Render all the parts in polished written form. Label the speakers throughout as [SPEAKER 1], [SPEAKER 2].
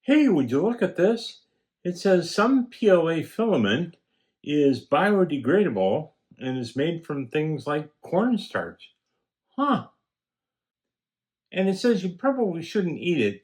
[SPEAKER 1] Hey, would you look at this? It says some PLA filament is biodegradable and is made from things like cornstarch. Huh. And it says you probably shouldn't eat it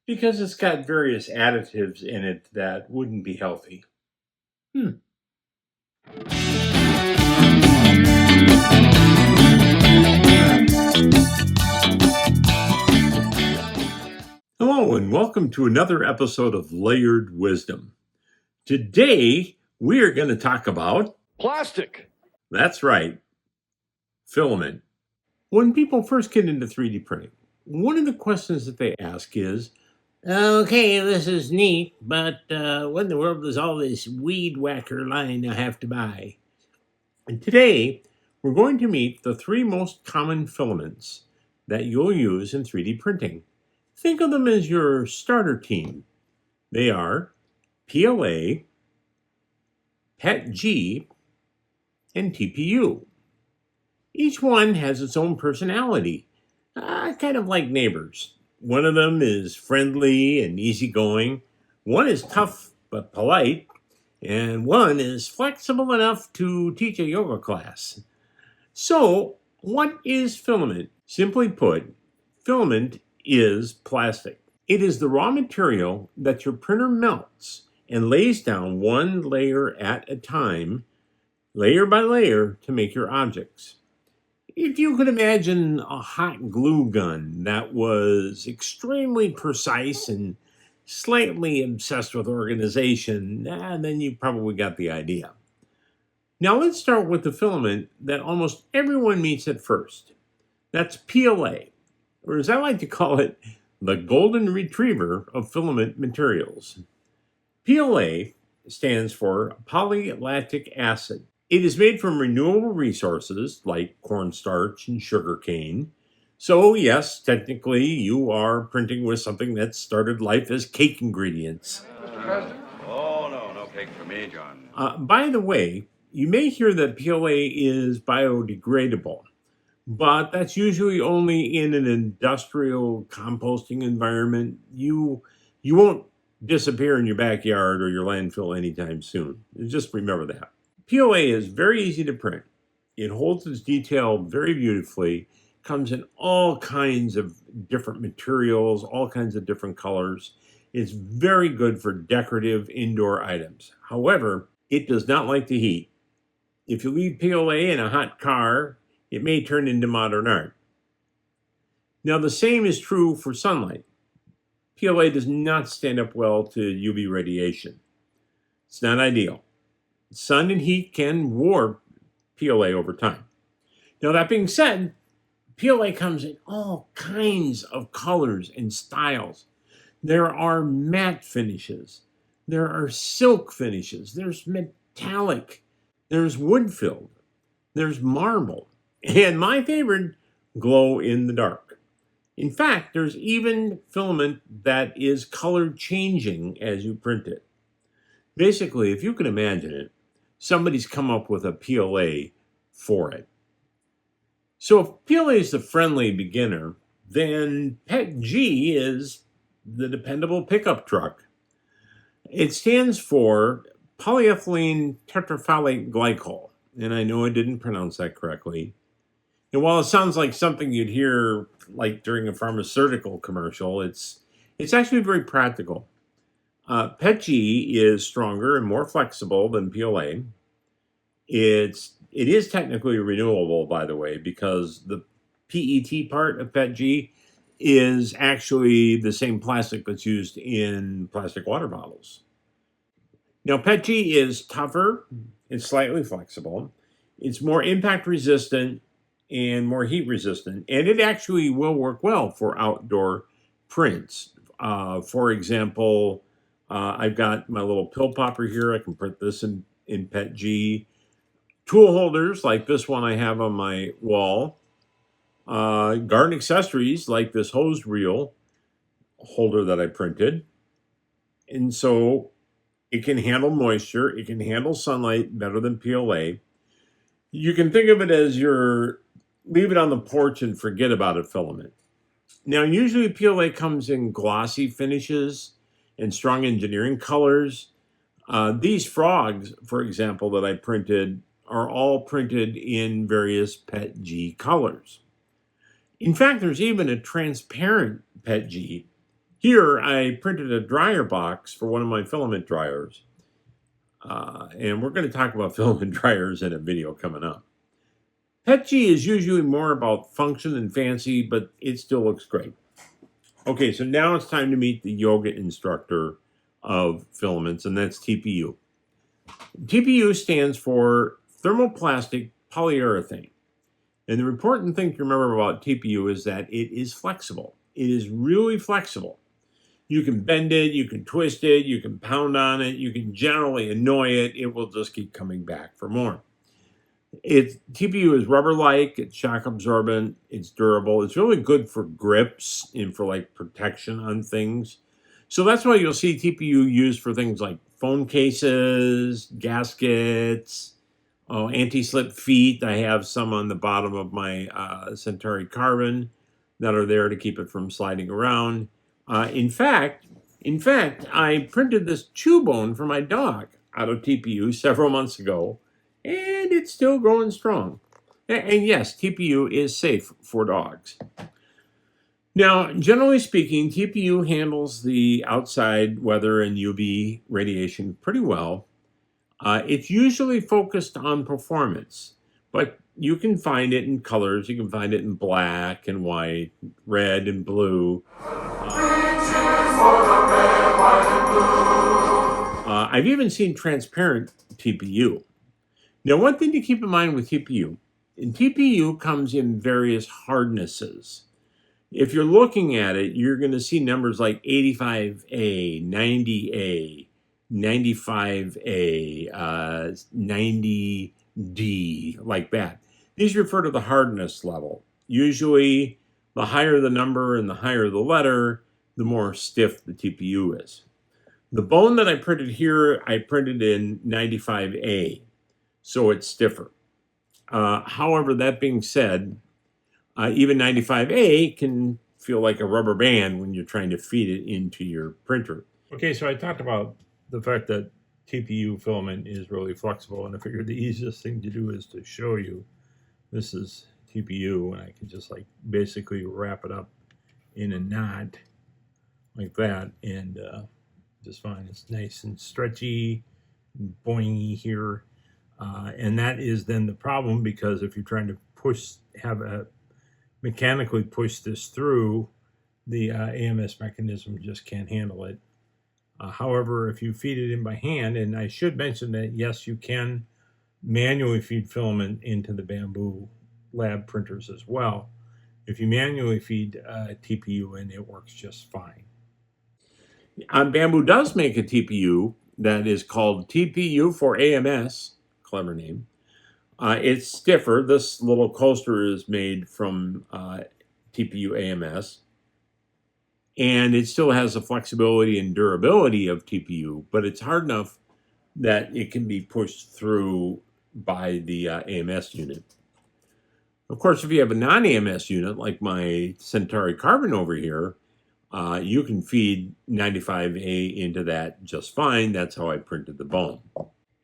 [SPEAKER 1] because it's got various additives in it that wouldn't be healthy. Hmm. Hello, and welcome to another episode of Layered Wisdom. Today, we are going to talk about
[SPEAKER 2] plastic.
[SPEAKER 1] That's right, filament. When people first get into 3D printing, one of the questions that they ask is, okay, this is neat, but what in the world is all this weed whacker line I have to buy? And today, we're going to meet the three most common filaments that you'll use in 3D printing. Think of them as your starter team. They are PLA, PETG, and TPU. Each one has its own personality, kind of like neighbors. One of them is friendly and easygoing, one is tough but polite, and one is flexible enough to teach a yoga class. So, what is filament? Simply put, filament is plastic. It is the raw material that your printer melts and lays down one layer at a time, layer by layer, to make your objects. If you could imagine a hot glue gun that was extremely precise and slightly obsessed with organization, then you probably got the idea. Now let's start with the filament that almost everyone meets at first. That's PLA, or as I like to call it, the golden retriever of filament materials. PLA stands for polylactic acid. It is made from renewable resources like cornstarch and sugarcane. So, yes, technically, you are printing with something that started life as cake ingredients.
[SPEAKER 2] Oh, no cake for me, John.
[SPEAKER 1] By the way, you may hear that PLA is biodegradable, but that's usually only in an industrial composting environment. You won't disappear in your backyard or your landfill anytime soon. Just remember that. PLA is very easy to print. It holds its detail very beautifully, comes in all kinds of different materials, all kinds of different colors. It's very good for decorative indoor items. However, it does not like the heat. If you leave PLA in a hot car, it may turn into modern art. Now, the same is true for sunlight. PLA does not stand up well to UV radiation. It's not ideal. Sun and heat can warp PLA over time. Now, that being said, PLA comes in all kinds of colors and styles. There are matte finishes, there are silk finishes, there's metallic, there's wood filled, there's marble, and my favorite, glow in the dark. In fact, there's even filament that is color changing as you print it. Basically, if you can imagine it, somebody's come up with a PLA for it. So if PLA is the friendly beginner, then PETG is the dependable pickup truck. It stands for polyethylene tetraphthalate glycol, and I know I didn't pronounce that correctly. And while it sounds like something you'd hear like during a pharmaceutical commercial, it's actually very practical. PETG is stronger and more flexible than PLA. It is technically renewable, by the way, because the PET part of PETG is actually the same plastic that's used in plastic water bottles. Now, PETG is tougher, it's slightly flexible, it's more impact resistant and more heat resistant, and it actually will work well for outdoor prints. For example, I've got my little pill popper here. I can print this in PETG. Tool holders like this one I have on my wall. Garden accessories like this hose reel holder that I printed. And so it can handle moisture. It can handle sunlight better than PLA. You can think of it as your leave it on the porch and forget about it filament. Now, usually PLA comes in glossy finishes, and strong engineering colors. These frogs, for example, that I printed are all printed in various PETG colors. In fact, there's even a transparent PETG. Here, I printed a dryer box for one of my filament dryers. And we're going to talk about filament dryers in a video coming up. PETG is usually more about function and fancy, but it still looks great. Okay, so now it's time to meet the yoga instructor of filaments, and that's TPU. TPU stands for thermoplastic polyurethane. And the important thing to remember about TPU is that it is flexible. It is really flexible. You can bend it, you can twist it, you can pound on it, you can generally annoy it. It will just keep coming back for more. TPU is rubber-like, it's shock absorbent, it's durable. It's really good for grips and for like protection on things. So that's why you'll see TPU used for things like phone cases, gaskets, anti-slip feet. I have some on the bottom of my Centauri Carbon that are there to keep it from sliding around. In fact, I printed this chew bone for my dog out of TPU several months ago, and it's still growing strong. And yes, TPU is safe for dogs. Now, generally speaking, TPU handles the outside weather and UV radiation pretty well. It's usually focused on performance, but you can find it in colors. You can find it in black and white, red and blue. I've even seen transparent TPU. Now, one thing to keep in mind with TPU, and TPU comes in various hardnesses. If you're looking at it, you're going to see numbers like 85A, 90A, 95A, 90D, like that. These refer to the hardness level. Usually, the higher the number and the higher the letter, the more stiff the TPU is. The bone that I printed here, I printed in 95A, so it's stiffer. However, that being said, even 95A can feel like a rubber band when you're trying to feed it into your printer. Okay, so I talked about the fact that TPU filament is really flexible, and I figured the easiest thing to do is to show you. This is TPU, and I can just like basically wrap it up in a knot like that, and just fine. It's nice and stretchy, and boingy here, and that is then the problem, because if you're trying to mechanically push this through, the AMS mechanism just can't handle it. However, if you feed it in by hand, and I should mention that yes, you can manually feed filament into the Bamboo lab printers as well. If you manually feed TPU in, it works just fine. Bamboo does make a TPU that is called TPU for AMS, clever name. It's stiffer. This little coaster is made from TPU AMS, and it still has the flexibility and durability of TPU, but it's hard enough that it can be pushed through by the AMS unit. Of course, if you have a non-AMS unit like my Centauri Carbon over here, you can feed 95A into that just fine. That's how I printed the bone.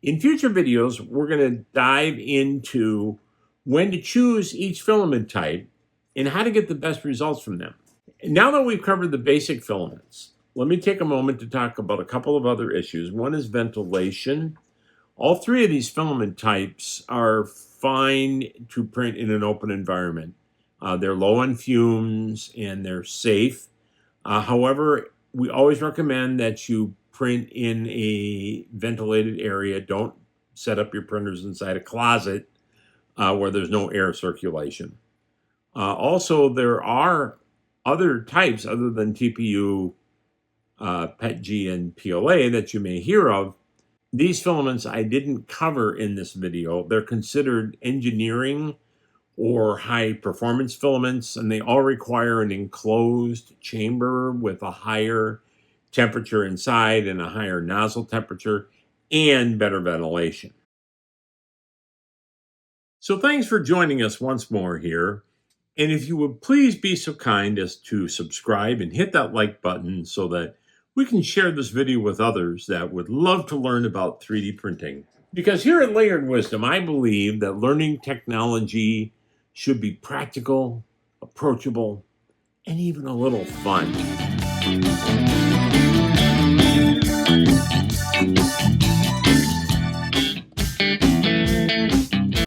[SPEAKER 1] In future videos, we're going to dive into when to choose each filament type and how to get the best results from them. Now that we've covered the basic filaments, let me take a moment to talk about a couple of other issues. One is ventilation. All three of these filament types are fine to print in an open environment. They're low on fumes and they're safe. However, we always recommend that you print in a ventilated area. Don't set up your printers inside a closet where there's no air circulation. Also, there are other types other than TPU, PETG, and PLA that you may hear of. These filaments I didn't cover in this video. They're considered engineering or high performance filaments, and they all require an enclosed chamber with a higher temperature inside and a higher nozzle temperature and better ventilation. So thanks for joining us once more here. And if you would please be so kind as to subscribe and hit that like button so that We can share this video with others that would love to learn about 3D printing. Because here at Layered Wisdom, I believe that learning technology should be practical, approachable, and even a little fun.